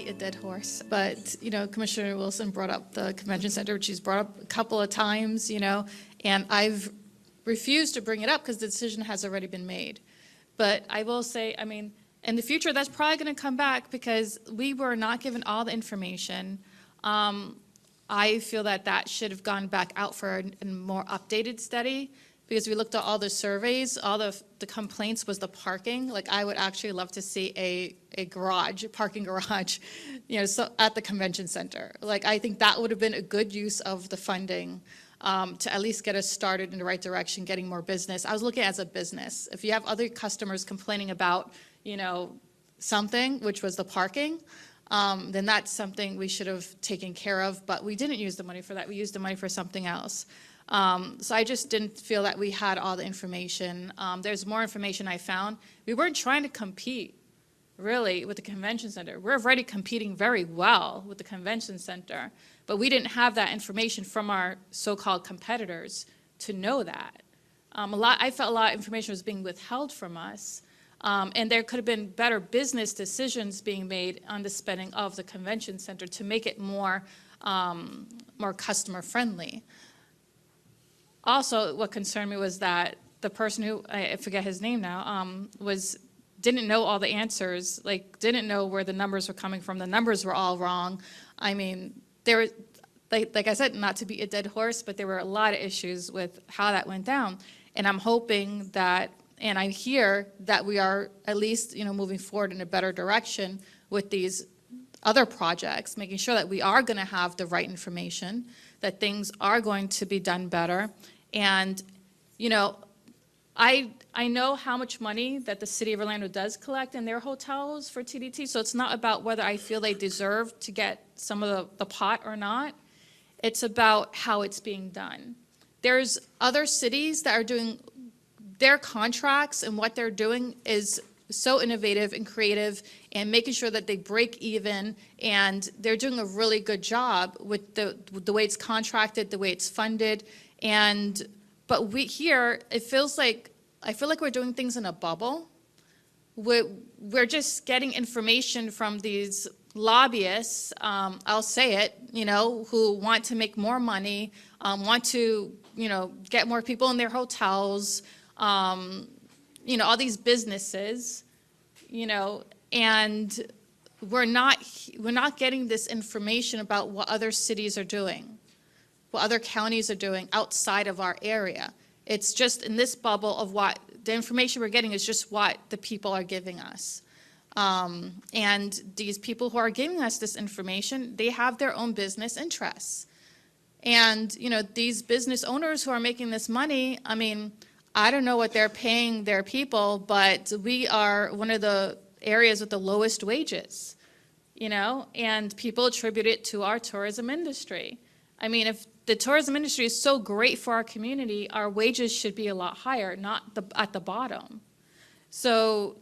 beat a dead horse, but, Commissioner Wilson brought up the convention center, which she's brought up a couple of times, and I've refused to bring it up because the decision has already been made. But I will say, in the future, that's probably going to come back because we were not given all the information. I feel that should have gone back out for a more updated study because we looked at all the surveys, all the complaints was the parking. Like, I would actually love to see a parking garage, so at the convention center. Like, I think that would have been a good use of the funding to at least get us started in the right direction, getting more business. I was looking at it as a business. If you have other customers complaining about, something, which was the parking, then that's something we should have taken care of, but we didn't use the money for that. We used the money for something else. So I just didn't feel that we had all the information. There's more information I found. We weren't trying to compete, really, with the convention center. We're already competing very well with the convention center, but we didn't have that information from our so-called competitors to know that. I felt a lot of information was being withheld from us, and there could have been better business decisions being made on the spending of the convention center to make it more customer friendly. Also, what concerned me was that the person who, I forget his name now, didn't know all the answers, didn't know where the numbers were coming from. The numbers were all wrong. There were, like I said, not to beat a dead horse, but there were a lot of issues with how that went down. And I'm hoping that, and I hear that we are at least, moving forward in a better direction with these other projects, making sure that we are going to have the right information, that things are going to be done better. And, I know how much money that the city of Orlando does collect in their hotels for TDT, so it's not about whether I feel they deserve to get some of the pot or not. It's about how it's being done. There's other cities that are doing their contracts, and what they're doing is so innovative and creative and making sure that they break even, and they're doing a really good job with the way it's contracted, the way it's funded. But we here, I feel like we're doing things in a bubble. We're just getting information from these lobbyists, I'll say it, who want to make more money, want to, get more people in their hotels, all these businesses, and we're not getting this information about what other cities are doing, what other counties are doing outside of our area. It's just in this bubble of what the information we're getting is just what the people are giving us. And these people who are giving us this information, they have their own business interests. And, these business owners who are making this money, I don't know what they're paying their people, but we are one of the areas with the lowest wages, and people attribute it to our tourism industry. If the tourism industry is so great for our community, our wages should be a lot higher, not at the bottom. So,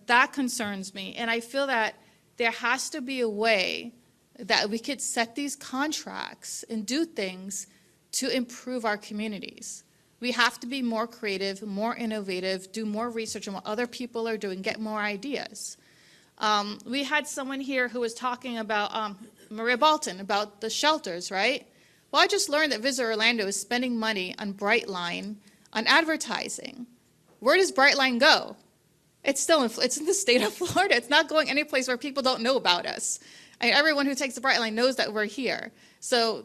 that concerns me. And I feel that there has to be a way that we could set these contracts and do things to improve our communities. We have to be more creative, more innovative, do more research on what other people are doing, get more ideas. We had someone here who was talking about, Maria Bolton, about the shelters, right? Well, I just learned that Visit Orlando is spending money on Brightline on advertising. Where does Brightline go? It's in the state of Florida. It's not going any place where people don't know about us. Everyone who takes the Brightline knows that we're here. So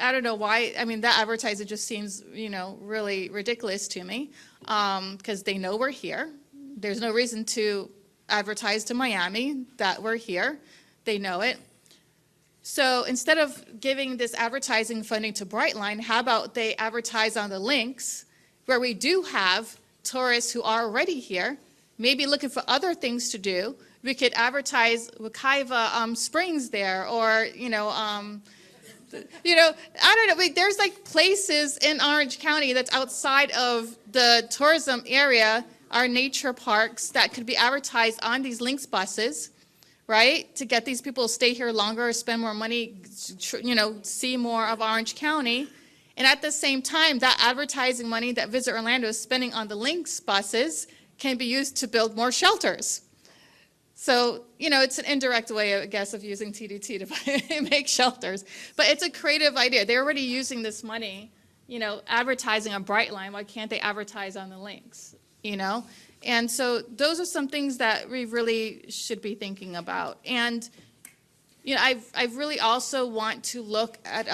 I don't know why. That advertising just seems, really ridiculous to me, because they know we're here. There's no reason to advertise to Miami that we're here. They know it. So instead of giving this advertising funding to Brightline, how about they advertise on the links where we do have tourists who are already here, maybe looking for other things to do. We could advertise Wekiva Springs there, or, I don't know. There's places in Orange County that's outside of the tourism area, our nature parks, that could be advertised on these links buses, right? To get these people to stay here longer, spend more money, see more of Orange County. And at the same time, that advertising money that Visit Orlando is spending on the links buses can be used to build more shelters. So, it's an indirect way, I guess, of using TDT to make shelters. But it's a creative idea. They're already using this money, advertising on Brightline. Why can't they advertise on the links, And so those are some things that we really should be thinking about. And, I really also want to look at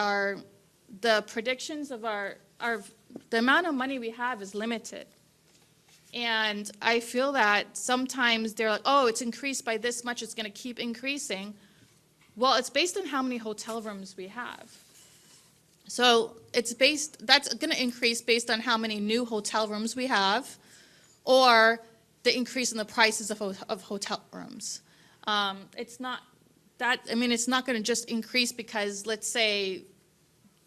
the predictions of the amount of money we have is limited. And I feel that sometimes they're like, oh, it's increased by this much, it's going to keep increasing. Well, it's based on how many hotel rooms we have. So that's going to increase based on how many new hotel rooms we have, or the increase in the prices of hotel rooms. It's not going to just increase because, let's say,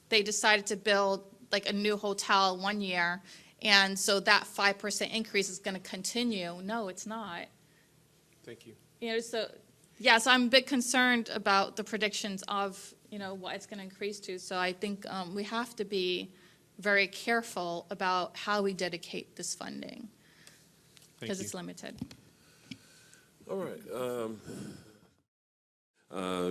they decided to build like a new hotel one year, and so that 5% increase is going to continue. No, it's not. Thank you. So I'm a bit concerned about the predictions of, what it's going to increase to. So I think we have to be very careful about how we dedicate this funding because it's limited. All right.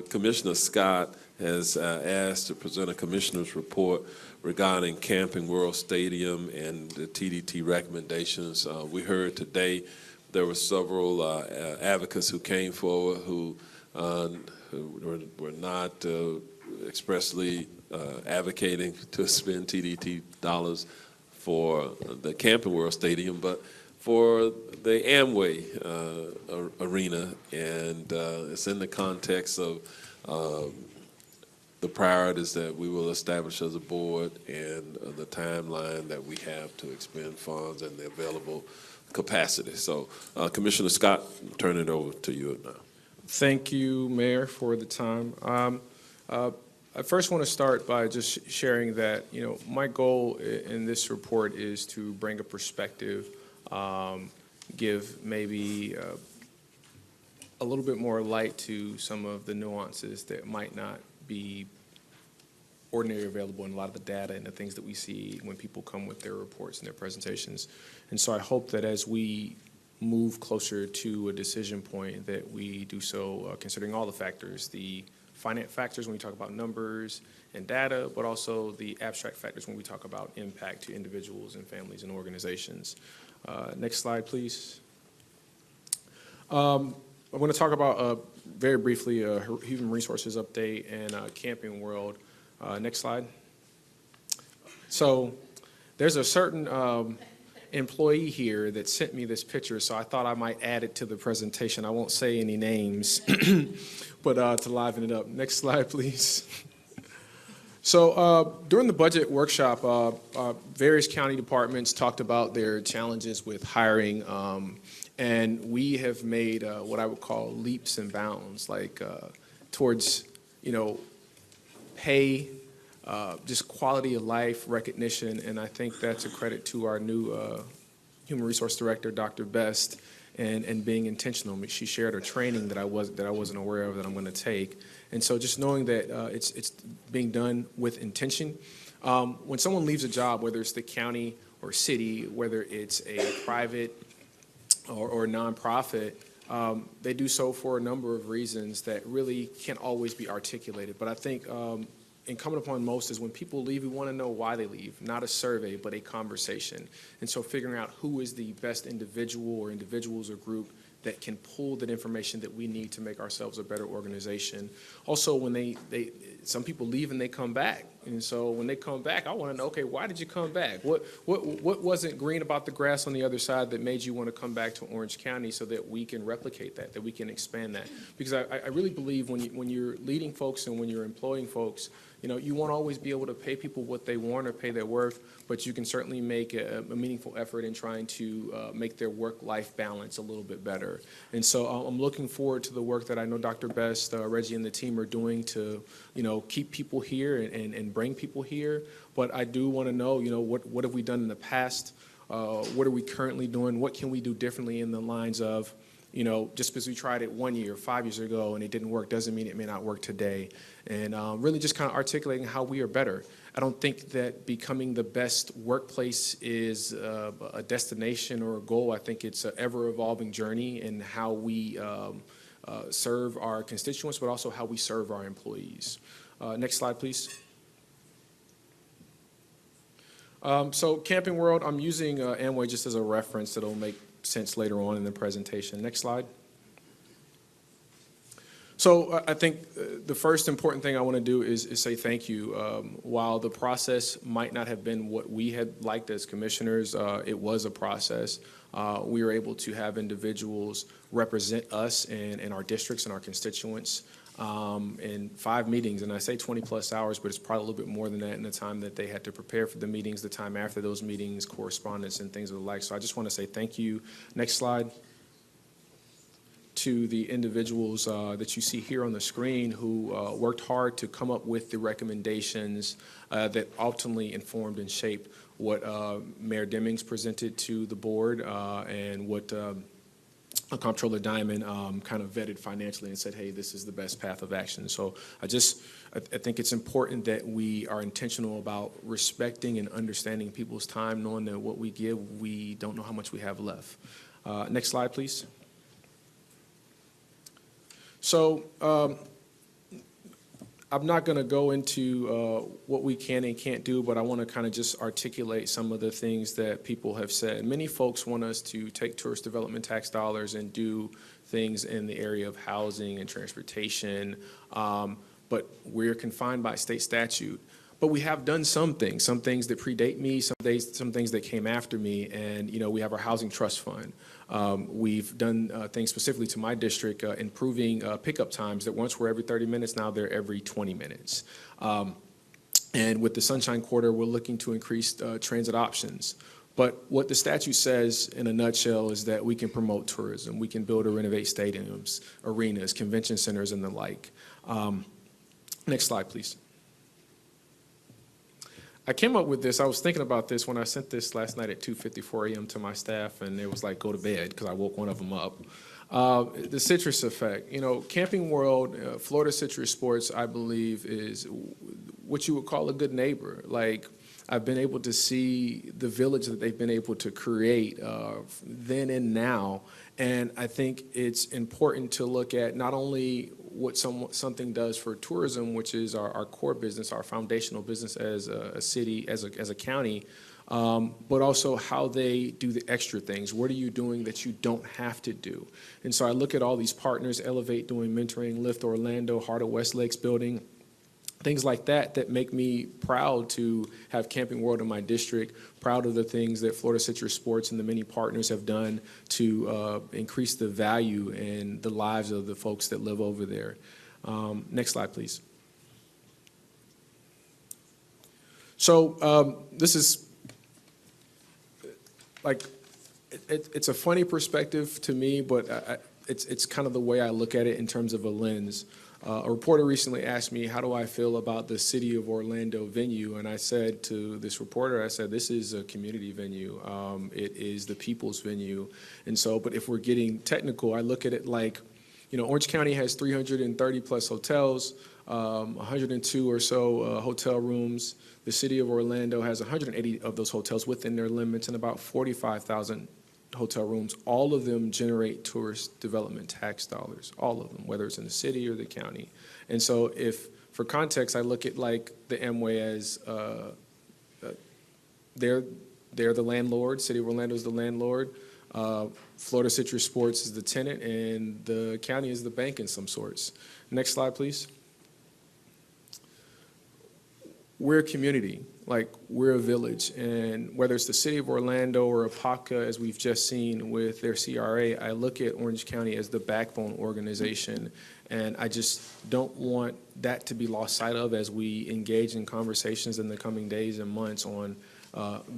Commissioner Scott has asked to present a commissioner's report regarding Camping World Stadium and the TDT recommendations. We heard today there were several advocates who came forward who were not expressly advocating to spend TDT dollars for the Camping World Stadium, but for the Amway arena, and it's in the context of the priorities that we will establish as a board and the timeline that we have to expend funds and the available capacity. So, Commissioner Scott, turn it over to you now. Thank you, Mayor, for the time. I first want to start by just sharing that, my goal in this report is to bring a perspective, give maybe a little bit more light to some of the nuances that might not be ordinarily available in a lot of the data and the things that we see when people come with their reports and their presentations. And so I hope that as we move closer to a decision point that we do so considering all the factors, the finite factors when we talk about numbers and data, but also the abstract factors when we talk about impact to individuals and families and organizations. Next slide, please. I'm going to talk about very briefly a human resources update and Camping World. Next slide. So there's a certain employee here that sent me this picture, so I thought I might add it to the presentation. I won't say any names, but to liven it up. Next slide, please. So during the budget workshop, various county departments talked about their challenges with hiring, and we have made what I would call leaps and bounds, like towards, pay, just quality of life recognition, and I think that's a credit to our new Human Resource Director, Dr. Best, and being intentional. She shared a training that I wasn't aware of that I'm going to take. And so just knowing that it's being done with intention. When someone leaves a job, whether it's the county or city, whether it's a private or nonprofit, they do so for a number of reasons that really can't always be articulated. But I think incumbent upon most is when people leave, we want to know why they leave, not a survey, but a conversation. And so figuring out who is the best individual or individuals or group that can pull that information that we need to make ourselves a better organization. Also, when some people leave and they come back. And so when they come back, I want to know, okay, why did you come back? What wasn't green about the grass on the other side that made you want to come back to Orange County so that we can replicate that we can expand that? Because I really believe when you're leading folks and when you're employing folks, you won't always be able to pay people what they want or pay their worth, but you can certainly make a meaningful effort in trying to make their work-life balance a little bit better. And so I'm looking forward to the work that I know Dr. Best, Reggie, and the team are doing to, keep people here and bring people here. But I do want to know, what have we done in the past? What are we currently doing? What can we do differently in the lines of, just because we tried it 1 year, 5 years ago, and it didn't work doesn't mean it may not work today. And really just kind of articulating how we are better. I don't think that becoming the best workplace is a destination or a goal. I think it's an ever-evolving journey in how we serve our constituents, but also how we serve our employees. Next slide, please. So Camping World, I'm using Amway just as a reference that'll make sense later on in the presentation. Next slide. So I think the first important thing I want to do is say thank you. While the process might not have been what we had liked as commissioners, it was a process. We were able to have individuals represent us in our districts and our constituents in 5 meetings, and I say 20-plus hours, but it's probably a little bit more than that in the time that they had to prepare for the meetings, the time after those meetings, correspondence, and things of the like. So I just want to say thank you. Next slide. To the individuals that you see here on the screen who worked hard to come up with the recommendations that ultimately informed and shaped what Mayor Demings presented to the board and what Comptroller Diamond kind of vetted financially and said, hey, this is the best path of action. So I think it's important that we are intentional about respecting and understanding people's time, knowing that what we give, we don't know how much we have left. Next slide, please. So I'm not going to go into what we can and can't do, but I want to kind of just articulate some of the things that people have said. Many folks want us to take tourist development tax dollars and do things in the area of housing and transportation, but we're confined by state statute. But we have done some things that predate me, some things that came after me, and we have our housing trust fund. We've done things specifically to my district, improving pickup times that once were every 30 minutes, now they're every 20 minutes. And with the Sunshine Quarter, we're looking to increase transit options. But what the statute says in a nutshell is that we can promote tourism, we can build or renovate stadiums, arenas, convention centers, and the like. Next slide, please. I came up with this. I was thinking about this when I sent this last night at 2:54 a.m. to my staff, and it was like, go to bed, because I woke one of them up. The citrus effect. Camping World, Florida Citrus Sports, I believe, is what you would call a good neighbor. Like, I've been able to see the village that they've been able to create then and now, and I think it's important to look at not only what something does for tourism, which is our core business, our foundational business as a city, as a county, but also how they do the extra things. What are you doing that you don't have to do? And so I look at all these partners, Elevate doing mentoring, Lift Orlando, Heart of West Lakes building, things like that make me proud to have Camping World in my district, proud of the things that Florida Citrus Sports and the many partners have done to increase the value and the lives of the folks that live over there. Next slide, please. So this is like, it's a funny perspective to me, but it's kind of the way I look at it in terms of a lens. A reporter recently asked me, how do I feel about the City of Orlando venue? And I said to this reporter, this is a community venue. It is the people's venue. And so, but if we're getting technical, I look at it like, Orange County has 330 plus hotels, 102 or so hotel rooms. The City of Orlando has 180 of those hotels within their limits and about 45,000 hotel rooms. All of them generate tourist development tax dollars, all of them, whether it's in the city or the county. And so if, for context, I look at like the Amway as they're the landlord, City of Orlando is the landlord, Florida Citrus Sports is the tenant, and the county is the bank in some sorts. Next slide, please. We're a community, like we're a village, and whether it's the City of Orlando or APACA, as we've just seen with their CRA, I look at Orange County as the backbone organization, and I just don't want that to be lost sight of as we engage in conversations in the coming days and months on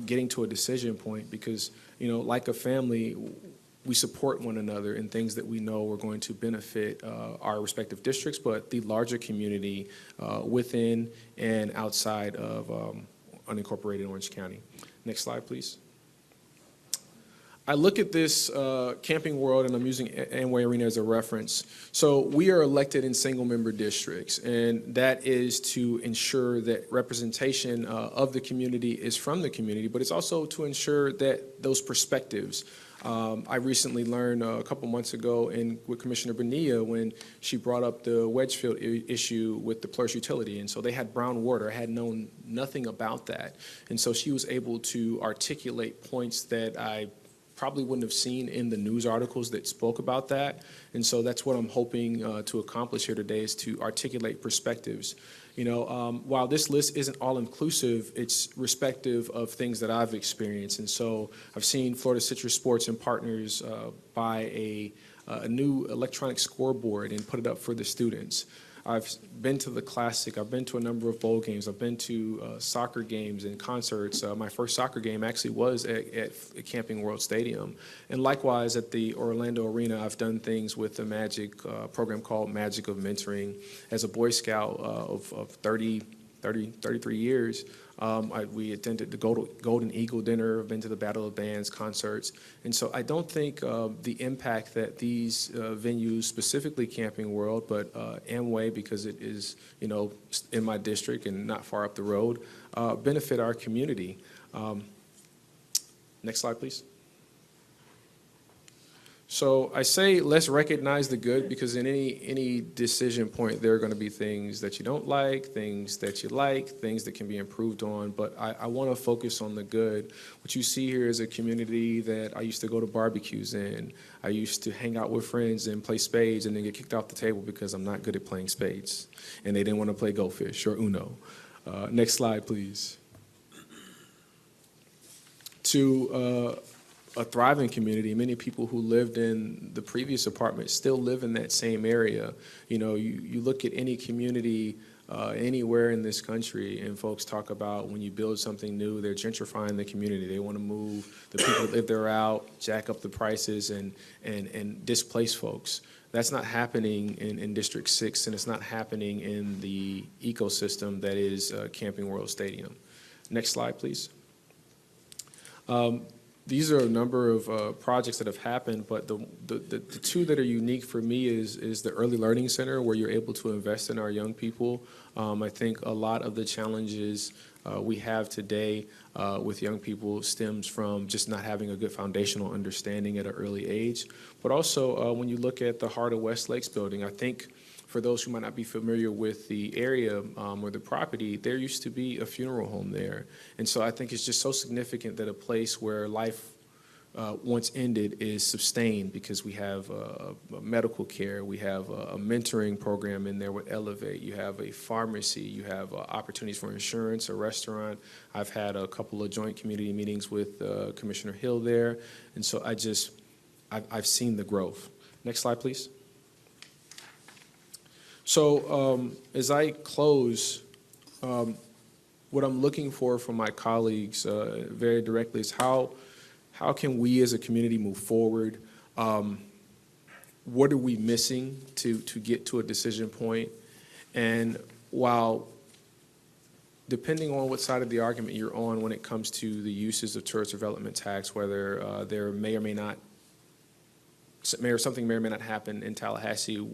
getting to a decision point, because, like a family, we support one another in things that we know are going to benefit our respective districts, but the larger community within and outside of unincorporated Orange County. Next slide, please. I look at this Camping World, and I'm using Amway Arena as a reference. So we are elected in single-member districts, and that is to ensure that representation of the community is from the community, but it's also to ensure that those perspectives. I recently learned a couple months ago with Commissioner Bonilla when she brought up the Wedgefield issue with the Plurse utility, and so they had brown water. I had known nothing about that, and so she was able to articulate points that I probably wouldn't have seen in the news articles that spoke about that. And so that's what I'm hoping to accomplish here today, is to articulate perspectives. You know, while this list isn't all inclusive, it's respective of things that I've experienced. And so I've seen Florida Citrus Sports and Partners buy a new electronic scoreboard and put it up for the students. I've been to the Classic. I've been to a number of bowl games. I've been to soccer games and concerts. My first soccer game actually was at Camping World Stadium. And likewise, at the Orlando Arena, I've done things with the Magic program called Magic of Mentoring. As a Boy Scout of 33 years, we attended the Golden Eagle Dinner, I've been to the Battle of Bands concerts. And so I don't think the impact that these venues, specifically Camping World, but Amway, because it is, you know, in my district and not far up the road, benefit our community. Next slide, please. So I say let's recognize the good, because in any decision point, there are going to be things that you don't like, things that you like, things that can be improved on. But I want to focus on the good. What you see here is a community that I used to go to barbecues in. I used to hang out with friends and play spades and then get kicked off the table because I'm not good at playing spades. And they didn't want to play Go Fish or Uno. Next slide, please. To a thriving community. Many people who lived in the previous apartment still live in that same area. You know, you look at any community anywhere in this country, and folks talk about when you build something new, they're gentrifying the community. They want to move the people that live there out, jack up the prices, and displace folks. That's not happening in District 6, and it's not happening in the ecosystem that is Camping World Stadium. Next slide, please. These are a number of projects that have happened, but the two that are unique for me is the Early Learning Center, where you're able to invest in our young people. I think a lot of the challenges we have today with young people stems from just not having a good foundational understanding at an early age. But also, when you look at the Heart of West Lakes building, I think for those who might not be familiar with the area or the property, there used to be a funeral home there. And so I think it's just so significant that a place where life once ended is sustained, because we have medical care, we have a mentoring program in there with Elevate, you have a pharmacy, you have opportunities for insurance, a restaurant. I've had a couple of joint community meetings with Commissioner Hill there. And so I've seen the growth. Next slide, please. So as I close, what I'm looking for from my colleagues very directly is how can we as a community move forward? What are we missing to get to a decision point? And while, depending on what side of the argument you're on when it comes to the uses of tourist development tax, whether there may or something may or may not happen in Tallahassee,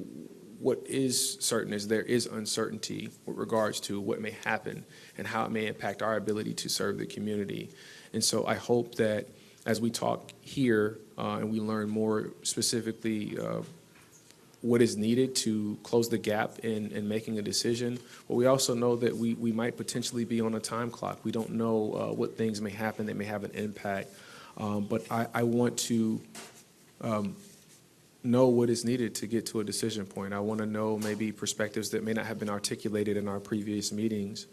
what is certain is there is uncertainty with regards to what may happen and how it may impact our ability to serve the community. And so I hope that as we talk here and we learn more specifically what is needed to close the gap in making a decision, but we also know that we might potentially be on a time clock. We don't know what things may happen that may have an impact, but I want to know what is needed to get to a decision point. I want to know maybe perspectives that may not have been articulated in our previous meetings,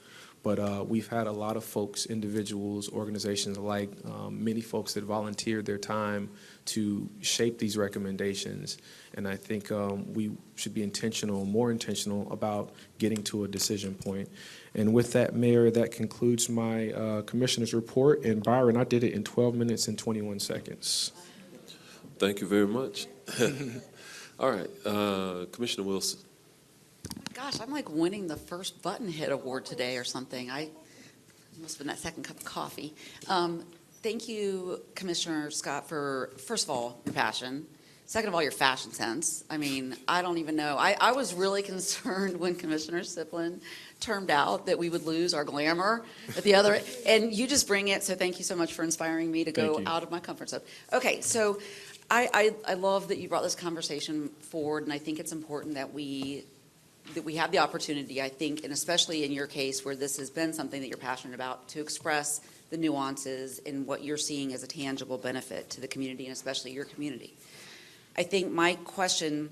but we've had a lot of folks, individuals, organizations alike, many folks that volunteered their time to shape these recommendations, and I think we should be more intentional about getting to a decision point. And with that, Mayor, that concludes my Commissioner's report, and Byron, I did it in 12 minutes and 21 seconds. Thank you very much. All right, Commissioner Wilson. Gosh, I'm like winning the first button hit award today or something. I must have been that second cup of coffee. Thank you, Commissioner Scott, for, first of all, your passion. Second of all, your fashion sense. I mean, I don't even know. I was really concerned when Commissioner Siplin termed out that we would lose our glamour at the other, and you just bring it, so thank you so much for inspiring me to go out of my comfort zone. Okay, so I love that you brought this conversation forward, and I think it's important that we have the opportunity, I think, and especially in your case where this has been something that you're passionate about, to express the nuances in what you're seeing as a tangible benefit to the community and especially your community. I think my question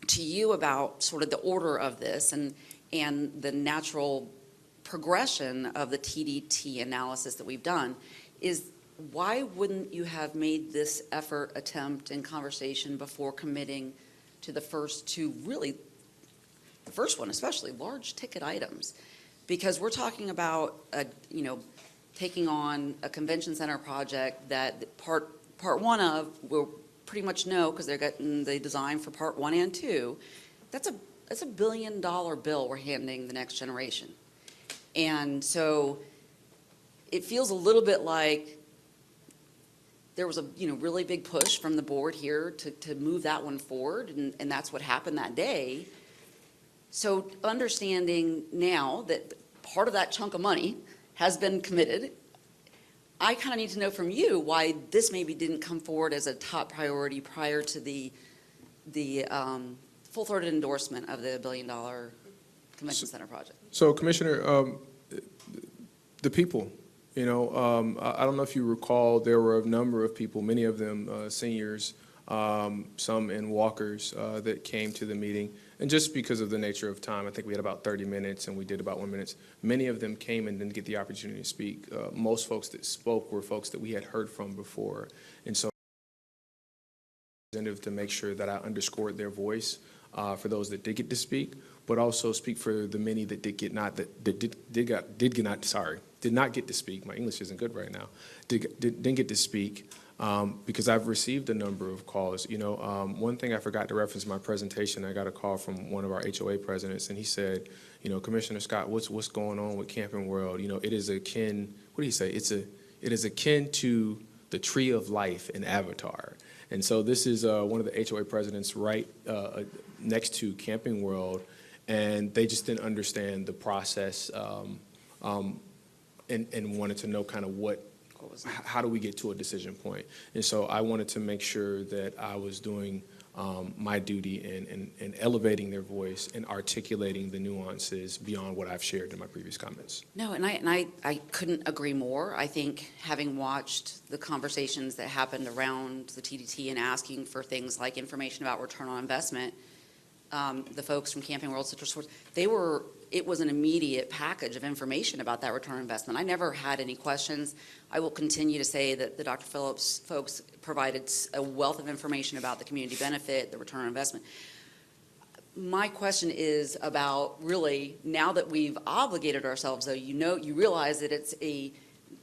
to you about sort of the order of this and the natural progression of the TDT analysis that we've done is, why wouldn't you have made this effort, attempt, and conversation before committing to the first two, really, the first one especially, large ticket items? Because we're talking about, taking on a convention center project that part one of we'll pretty much know, because they're getting the design for part 1 and 2. That's a $1 billion bill we're handing the next generation. And so it feels a little bit like there was a really big push from the board here to move that one forward, and that's what happened that day. So understanding now that part of that chunk of money has been committed, I kind of need to know from you why this maybe didn't come forward as a top priority prior to the full-throated endorsement of the $1 billion convention center project. So, Commissioner, the people, I don't know if you recall, there were a number of people, many of them seniors, some in walkers that came to the meeting. And just because of the nature of time, I think we had about 30 minutes and we did about 1 minute. Many of them came and didn't get the opportunity to speak. Most folks that spoke were folks that we had heard from before. And so to make sure that I underscored their voice for those that did get to speak, but also speak for the many that did not get to speak. My English isn't good right now. Didn't get to speak. Because I've received a number of calls. One thing I forgot to reference in my presentation, I got a call from one of our HOA presidents, and he said, Commissioner Scott, what's going on with Camping World? It is akin, what did he say? It is akin to the tree of life in Avatar. And so this is one of the HOA presidents right next to Camping World, and they just didn't understand the process and wanted to know kind of how do we get to a decision point? And so I wanted to make sure that I was doing my duty in elevating their voice and articulating the nuances beyond what I've shared in my previous comments. No, and I couldn't agree more. I think having watched the conversations that happened around the TDT and asking for things like information about return on investment, the folks from Camping World Citrus Source, it was an immediate package of information about that return on investment. I never had any questions. I will continue to say that the Dr. Phillips folks provided a wealth of information about the community benefit, the return on investment. My question is about, really, now that we've obligated ourselves, though, you realize that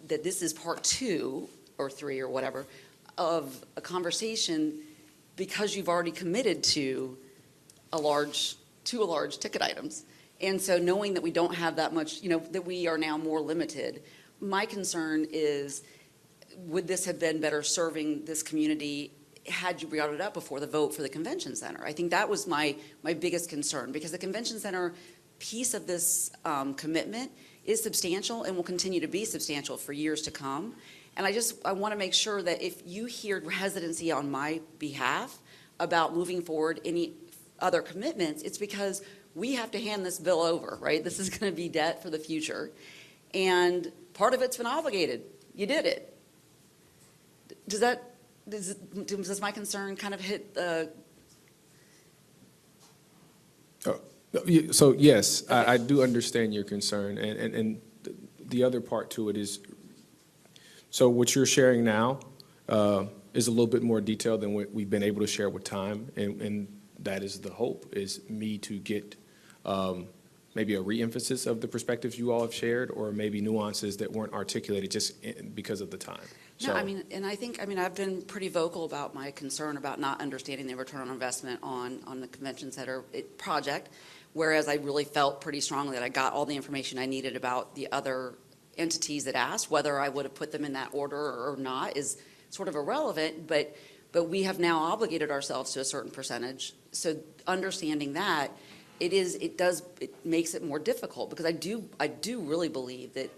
that this is part 2 or 3 or whatever of a conversation, because you've already committed to a large ticket items. And so knowing that we don't have that much, that we are now more limited, my concern is, would this have been better serving this community had you brought it up before the vote for the convention center? I think that was my biggest concern, because the convention center piece of this commitment is substantial and will continue to be substantial for years to come. And I want to make sure that if you hear hesitancy on my behalf about moving forward any other commitments, it's because we have to hand this bill over, right? This is going to be debt for the future. And part of it's been obligated. You did it. Does my concern kind of hit the... So yes, okay. I do understand your concern. And the other part to it is, so what you're sharing now is a little bit more detailed than what we've been able to share with time. And that is the hope, is me to get maybe a re-emphasis of the perspectives you all have shared, or maybe nuances that weren't articulated just because of the time. No, I've been pretty vocal about my concern about not understanding the return on investment on the convention center project, whereas I really felt pretty strongly that I got all the information I needed about the other entities that asked. Whether I would have put them in that order or not is sort of irrelevant, but we have now obligated ourselves to a certain percentage. So understanding that, it makes it more difficult, because I do really believe that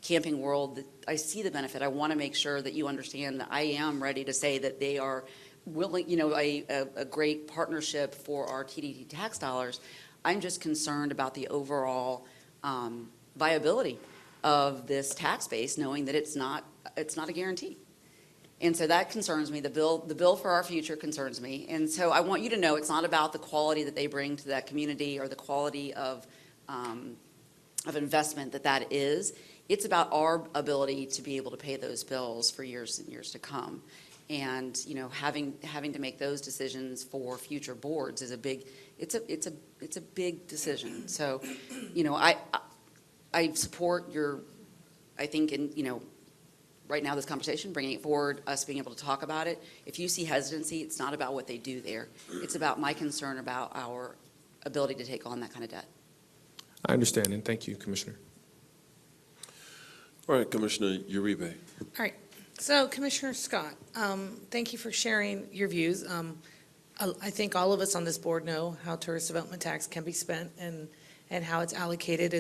Camping World, I see the benefit. I want to make sure that you understand that I am ready to say that they are willing, a great partnership for our TDT tax dollars. I'm just concerned about the overall viability of this tax base, knowing that it's not a guarantee. And so that concerns me. The bill for our future concerns me. And so I want you to know it's not about the quality that they bring to that community or the quality of investment that is. It's about our ability to be able to pay those bills for years and years to come. And having to make those decisions for future boards is a big big decision. So I support your, I think right now this conversation, bringing it forward, us being able to talk about it. If you see hesitancy, it's not about what they do there. It's about my concern about our ability to take on that kind of debt. I understand, and thank you, Commissioner. All right, Commissioner Uribe. All right. So, Commissioner Scott, thank you for sharing your views. I think all of us on this board know how tourist development tax can be spent and how it's allocated.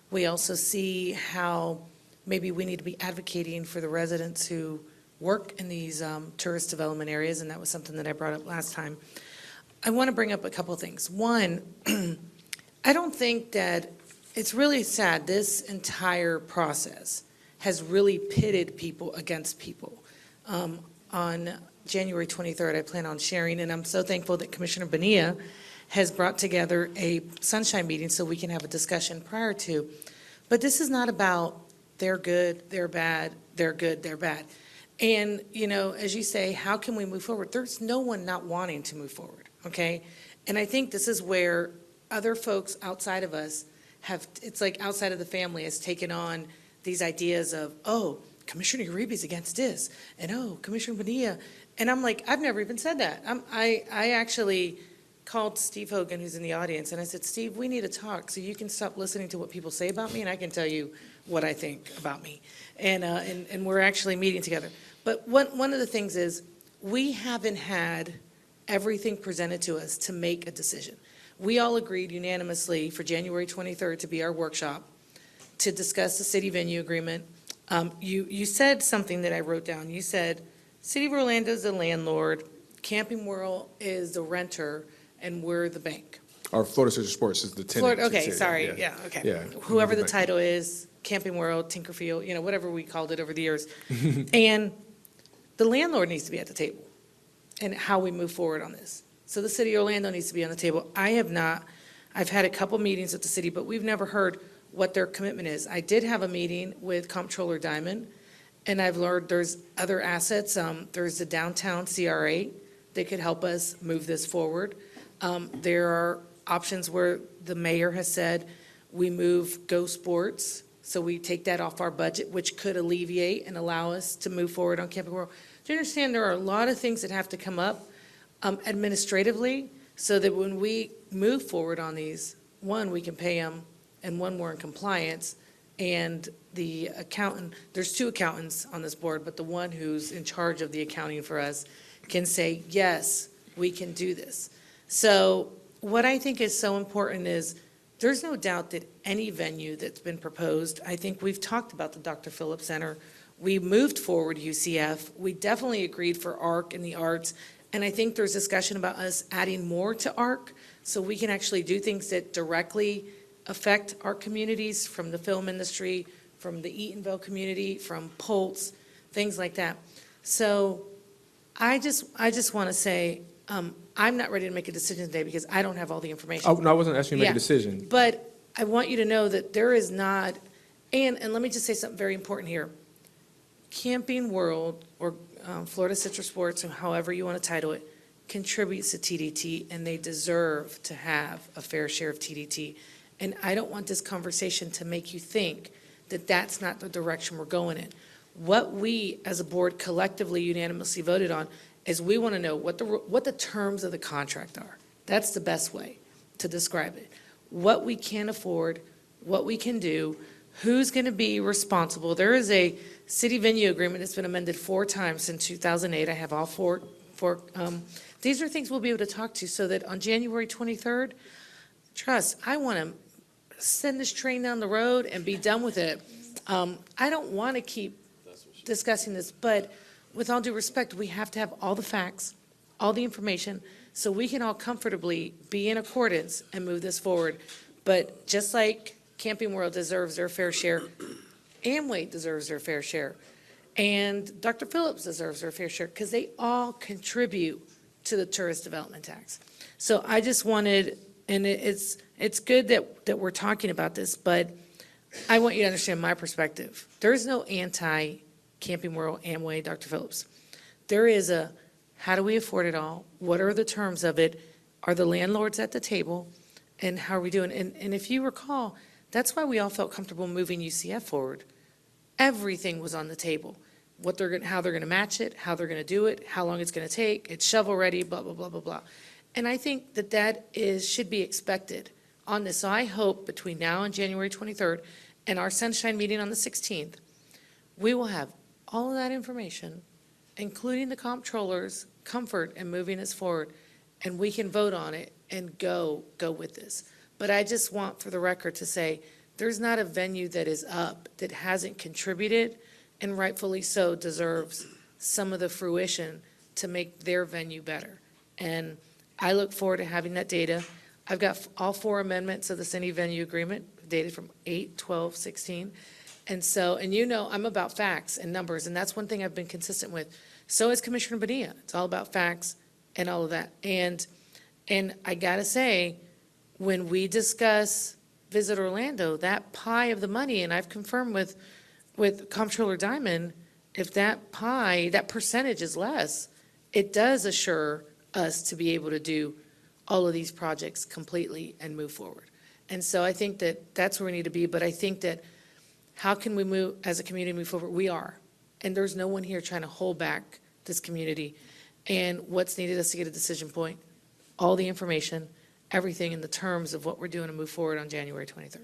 We also see how maybe we need to be advocating for the residents who work in these tourist development areas, and that was something that I brought up last time. I want to bring up a couple of things. One, I don't think that, it's really sad, this entire process has really pitted people against people. On January 23rd, I plan on sharing, and I'm so thankful that Commissioner Bonilla has brought together a sunshine meeting so we can have a discussion prior to. But this is not about they're good, they're bad, they're good, they're bad. And, as you say, how can we move forward? There's no one not wanting to move forward, okay? And I think this is where other folks outside of us it's like outside of the family has taken on these ideas of, oh, Commissioner Uribe's against this, and oh, Commissioner Bonilla. And I'm like, I've never even said that. I actually called Steve Hogan, who's in the audience, and I said, Steve, we need to talk so you can stop listening to what people say about me, and I can tell you what I think about me. And we're actually meeting together. But one of the things is we haven't had everything presented to us to make a decision. We all agreed unanimously for January 23rd to be our workshop to discuss the city venue agreement. You said something that I wrote down. You said, City of Orlando is the landlord, Camping World is the renter, and we're the bank. Our Florida Center Sports is the tenant. Florida, okay, sorry, okay. Yeah. Whoever the title is, Camping World, Tinkerfield, whatever we called it over the years. And the landlord needs to be at the table and how we move forward on this. So the City of Orlando needs to be on the table. I've had a couple meetings with the city, but we've never heard what their commitment is. I did have a meeting with Comptroller Diamond, and I've learned there's other assets. There's the downtown CRA that could help us move this forward. There are options where the mayor has said we move Go Sports, so we take that off our budget, which could alleviate and allow us to move forward on Camping World. Do you understand there are a lot of things that have to come up administratively so that when we move forward on these, one, we can pay them, and one, we're in compliance. And the accountant, there's two accountants on this board, but the one who's in charge of the accounting for us can say, yes, we can do this. So what I think is so important is there's no doubt that any venue that's been proposed, I think we've talked about the Dr. Phillips Center. We moved forward UCF. We definitely agreed for ARC and the arts. And I think there's discussion about us adding more to ARC so we can actually do things that directly affect our communities, from the film industry, from the Eatonville community, from Pulse, things like that. So I just want to say I'm not ready to make a decision today because I don't have all the information. Oh, no, I wasn't asking you to make Yeah. a decision. But I want you to know that there is not, and let me just say something very important here. Camping World, or Florida Citrus Sports, or however you want to title it, contributes to TDT, and they deserve to have a fair share of TDT. And I don't want this conversation to make you think that that's not the direction we're going in. What we, as a board, collectively unanimously voted on is we want to know what the terms of the contract are. That's the best way to describe it. What we can afford, what we can do, who's going to be responsible? There is a city venue agreement that's been amended 4 times since 2008. I have all four. These are things we'll be able to talk to so that on January 23rd, trust, I want to send this train down the road and be done with it. I don't want to keep discussing this, but with all due respect, we have to have all the facts, all the information, so we can all comfortably be in accordance and move this forward. But just like Camping World deserves their fair share, Amway deserves their fair share, and Dr. Phillips deserves their fair share, because they all contribute to the tourist development tax. So I just wanted, and it's good that we're talking about this, but I want you to understand my perspective. There is no anti-Camping World, Amway, Dr. Phillips. There is a, how do we afford it all? What are the terms of it? Are the landlords at the table? And how are we doing? And if you recall, that's why we all felt comfortable moving UCF forward. Everything was on the table. What they're going, how they're going to match it, how they're going to do it, how long it's going to take, it's shovel ready, blah, blah, blah, blah, blah. And I think that should be expected on this. So I hope between now and January 23rd and our Sunshine meeting on the 16th, we will have all of that information, including the comptroller's comfort in moving us forward, and we can vote on it and go with this. But I just want for the record to say, there's not a venue that is up that hasn't contributed and rightfully so deserves some of the fruition to make their venue better. And I look forward to having that data. I've got all 4 amendments of the city venue agreement dated from 8, 12, 16. And so, and you know, I'm about facts and numbers, and that's one thing I've been consistent with. So is Commissioner Bonilla. It's all about facts and all of that. And I gotta say, when we discuss Visit Orlando, that pie of the money, and I've confirmed with Comptroller Diamond, if that pie, that percentage is less, it does assure us to be able to do all of these projects completely and move forward. And so I think that that's where we need to be, but I think that how can we move, as a community, move forward? We are. And there's no one here trying to hold back this community. And what's needed is to get a decision point, all the information, everything in the terms of what we're doing to move forward on January 23rd.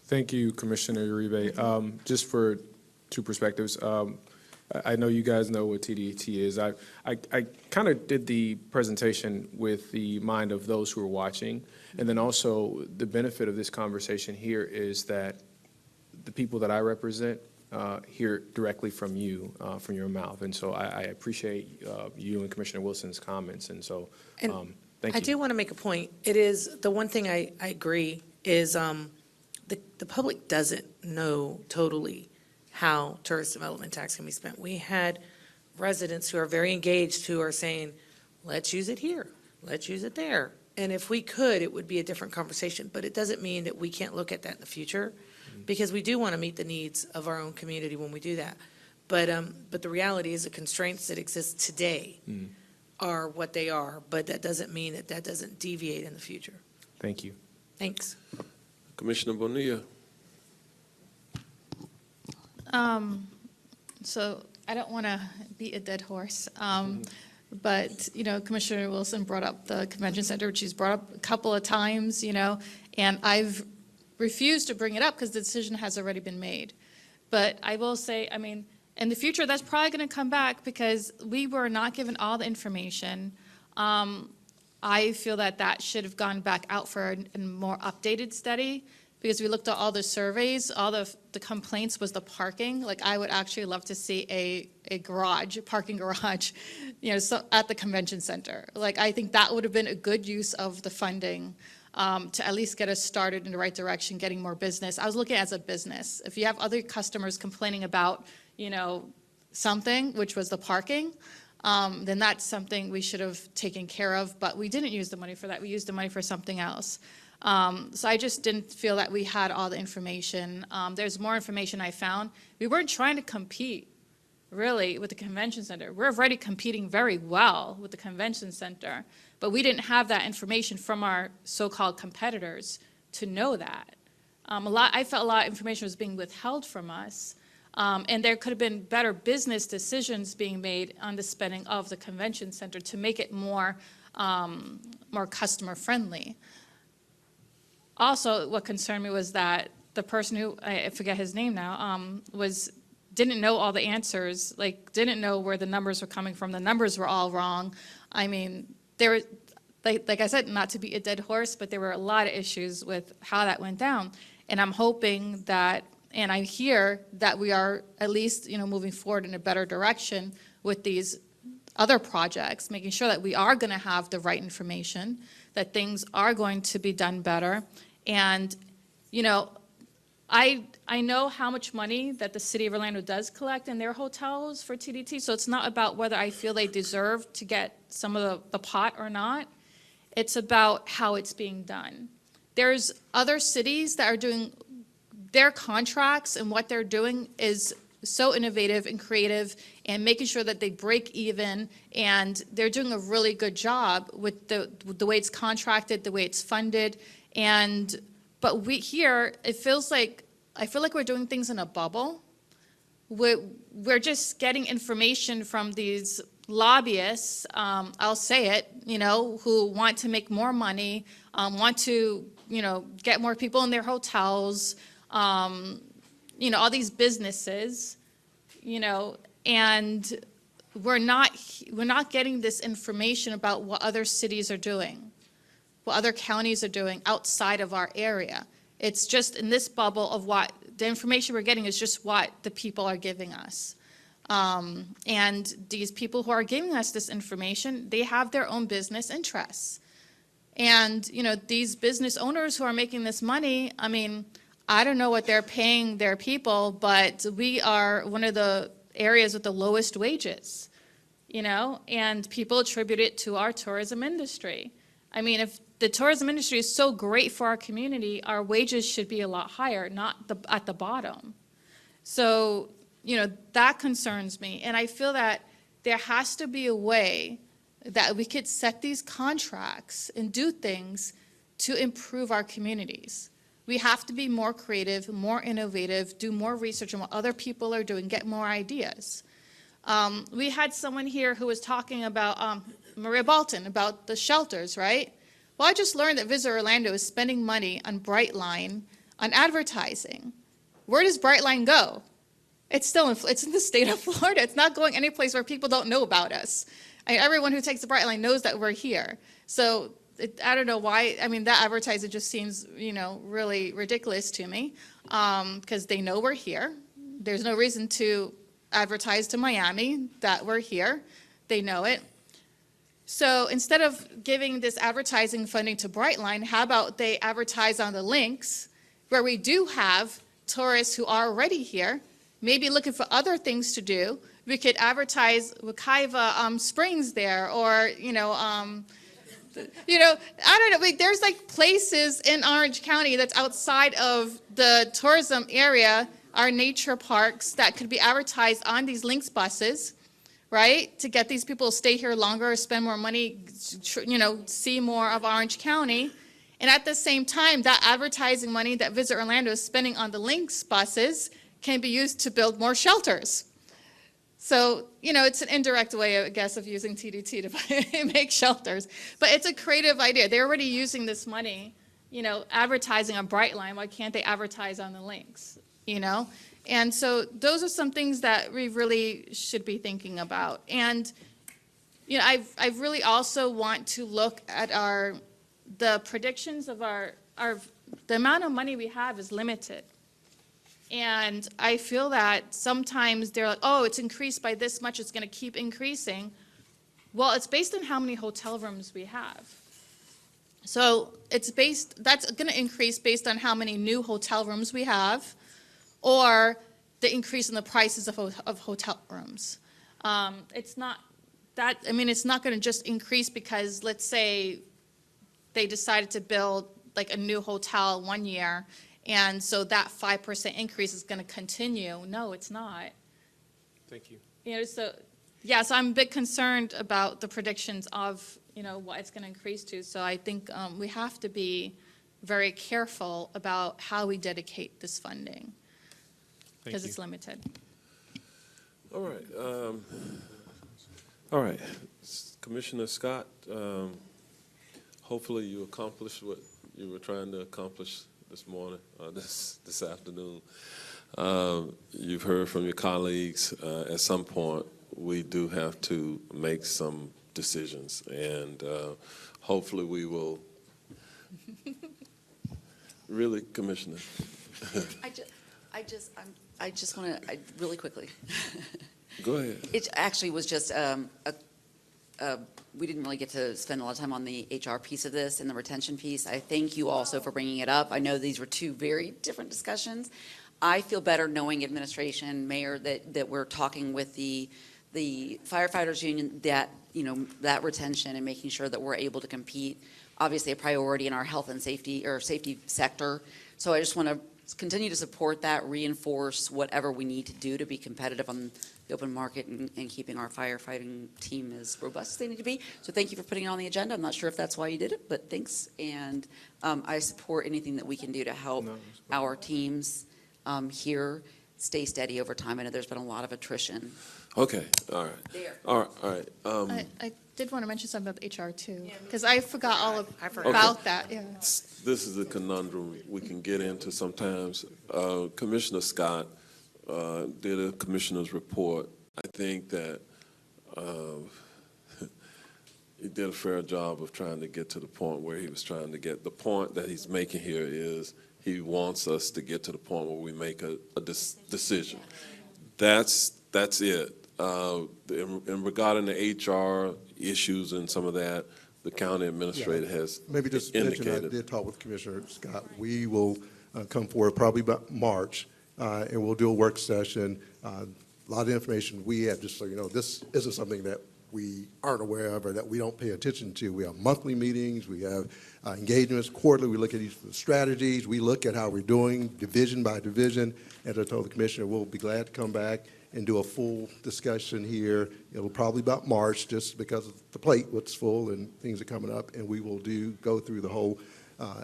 Thank you, Commissioner Uribe. Just for 2 perspectives, I know you guys know what TDT is. I kind of did the presentation with the mind of those who are watching, and then also the benefit of this conversation here is that the people that I represent hear directly from you, from your mouth, and so I appreciate you and Commissioner Wilson's comments, and so thank you. I do want to make a point. It is, the one thing I agree is the public doesn't know totally how tourist development tax can be spent. We had residents who are very engaged who are saying, let's use it here, let's use it there. And if we could, it would be a different conversation, but it doesn't mean that we can't look at that in the future, because we do want to meet the needs of our own community when we do that. But the reality is the constraints that exist today are what they are, but that doesn't mean that doesn't deviate in the future. Thank you. Thanks. Commissioner Bonilla. So I don't want to beat a dead horse, but, you know, Commissioner Wilson brought up the convention center, which he's brought up a couple of times, you know, and I've refused to bring it up because the decision has already been made. But I will say, I mean, in the future, that's probably going to come back because we were not given all the information. I feel that should have gone back out for a more updated study, because we looked at all the surveys, all the complaints was the parking. Like, I would actually love to see a garage, a parking garage, you know, so at the convention center. Like, I think that would have been a good use of the funding to at least get us started in the right direction, getting more business. I was looking at it as a business. If you have other customers complaining about, you know, something, which was the parking, then that's something we should have taken care of, but we didn't use the money for that. We used the money for something else. So I just didn't feel that we had all the information. There's more information I found. We weren't trying to compete, really, with the convention center. We're already competing very well with the convention center, but we didn't have that information from our so-called competitors to know that. I felt a lot of information was being withheld from us, and there could have been better business decisions being made on the spending of the convention center to make it more customer friendly. Also, what concerned me was that the person who, I forget his name now, didn't know all the answers, like, didn't know where the numbers were coming from. The numbers were all wrong. I mean, there were, like I said, not to beat a dead horse, but there were a lot of issues with how that went down. And I'm hoping that, and I hear that we are at least, moving forward in a better direction with these other projects, making sure that we are going to have the right information, that things are going to be done better. And, I know how much money that the city of Orlando does collect in their hotels for TDT, so it's not about whether I feel they deserve to get some of the pot or not. It's about how it's being done. There's other cities that are doing their contracts, and what they're doing is so innovative and creative and making sure that they break even, and they're doing a really good job with the way it's contracted, the way it's funded. But we here, I feel like we're doing things in a bubble. We're just getting information from these lobbyists, I'll say it, who want to make more money, want to, get more people in their hotels, all these businesses, and we're not getting this information about what other cities are doing, what other counties are doing outside of our area. It's just in this bubble of what the information we're getting is just what the people are giving us. And these people who are giving us this information, they have their own business interests. And, these business owners who are making this money, I mean, I don't know what they're paying their people, but we are one of the areas with the lowest wages, and people attribute it to our tourism industry. I mean, if the tourism industry is so great for our community, our wages should be a lot higher, not at the bottom. So, that concerns me. And I feel that there has to be a way that we could set these contracts and do things to improve our communities. We have to be more creative, more innovative, do more research on what other people are doing, get more ideas. We had someone here who was talking about, Maria Balton, about the shelters, right? Well, I just learned that Visit Orlando is spending money on Brightline on advertising. Where does Brightline go? It's in the state of Florida. It's not going any place where people don't know about us. Everyone who takes the Brightline knows that we're here. So I don't know why. I mean, that advertising just seems, really ridiculous to me, because they know we're here. There's no reason to advertise to Miami that we're here. They know it. So instead of giving this advertising funding to Brightline, how about they advertise on the links where we do have tourists who are already here, maybe looking for other things to do. We could advertise Wekiva Springs there, or, I don't know. Like, there's like places in Orange County that's outside of the tourism area, our nature parks, that could be advertised on these links buses, right? To get these people to stay here longer, spend more money, see more of Orange County. And at the same time, that advertising money that Visit Orlando is spending on the links buses can be used to build more shelters. So, it's an indirect way, I guess, of using TDT to make shelters. But it's a creative idea. They're already using this money, advertising on Brightline. Why can't they advertise on the links, And so those are some things that we really should be thinking about. And, I really also want to look at the predictions of the amount of money we have is limited. And I feel that sometimes they're like, oh, it's increased by this much, it's going to keep increasing. Well, it's based on how many hotel rooms we have. So that's going to increase based on how many new hotel rooms we have, or the increase in the prices of hotel rooms. It's not going to just increase because, let's say, they decided to build like a new hotel one year, and so that 5% increase is going to continue. No, it's not. Thank you. So I'm a bit concerned about the predictions of, what it's going to increase to. So I think we have to be very careful about how we dedicate this funding, because it's limited. All right. Commissioner Scott, hopefully you accomplished what you were trying to accomplish this morning, this afternoon. You've heard from your colleagues. At some point, we do have to make some decisions, and hopefully we will. Really, Commissioner? I just want to, really quickly. Go ahead. It actually was just, we didn't really get to spend a lot of time on the HR piece of this and the retention piece. I thank you also for bringing it up. I know these were two very different discussions. I feel better knowing administration, mayor, that we're talking with the firefighters union, that, you know, that retention and making sure that we're able to compete, obviously a priority in our health and safety or safety sector. So I just want to continue to support that, reinforce whatever we need to do to be competitive on the open market and keeping our firefighting team as robust as they need to be. So thank you for putting it on the agenda. I'm not sure if that's why you did it, but thanks. And I support anything that we can do to help our teams here stay steady over time. I know there's been a lot of attrition. Okay, all right. There. All right. I did want to mention something about HR too, because I forgot all forgot. about that, yeah. This is a conundrum we can get into sometimes. Commissioner Scott did a commissioner's report. I think that he did a fair job of trying to get to the point where he was trying to get. The point that he's making here is he wants us to get to the point where we make a decision. That's it. In regarding the HR issues and some of that, the county administrator has Maybe just mention, I indicated. did talk with Commissioner Scott. We will come forward probably about March, and we'll do a work session. A lot of information we have, just so you know, this isn't something that we aren't aware of or that we don't pay attention to. We have monthly meetings, we have engagements, quarterly, we look at each of the strategies, we look at how we're doing division by division. As I told the Commissioner, we'll be glad to come back and do a full discussion here. It'll probably about March, just because of the plate, what's full and things are coming up, and we will go through the whole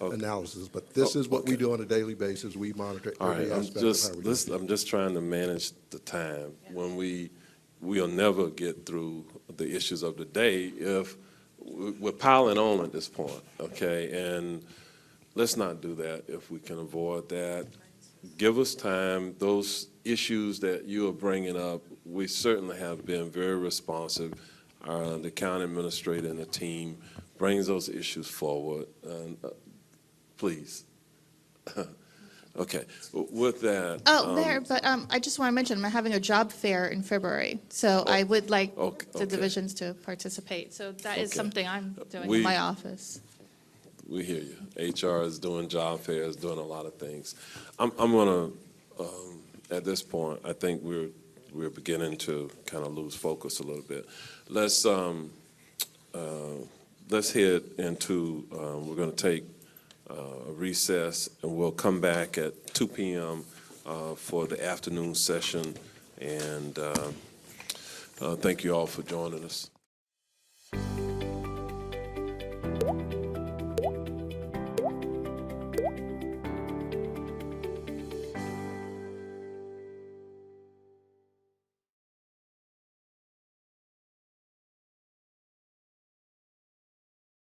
analysis. But this is what we do on a daily basis. We monitor All right, every aspect of how we're doing. I'm just trying to manage the time. When we'll never get through the issues of the day if we're piling on at this point, okay? And let's not do that if we can avoid that. Give us time. Those issues that you are bringing up, we certainly have been very responsive. The county administrator and the team brings those issues forward. Please. Okay. With that. Oh, Mayor, but I just want to mention, I'm having a job fair in February, so I would like the divisions to participate. So that is something I'm doing in my office. We hear you. HR is doing job fairs, doing a lot of things. I'm going to, at this point, I think we're beginning to kind of lose focus a little bit. Let's head into, we're going to take a recess, and we'll come back at 2 p.m. For the afternoon session. And thank you all for joining us.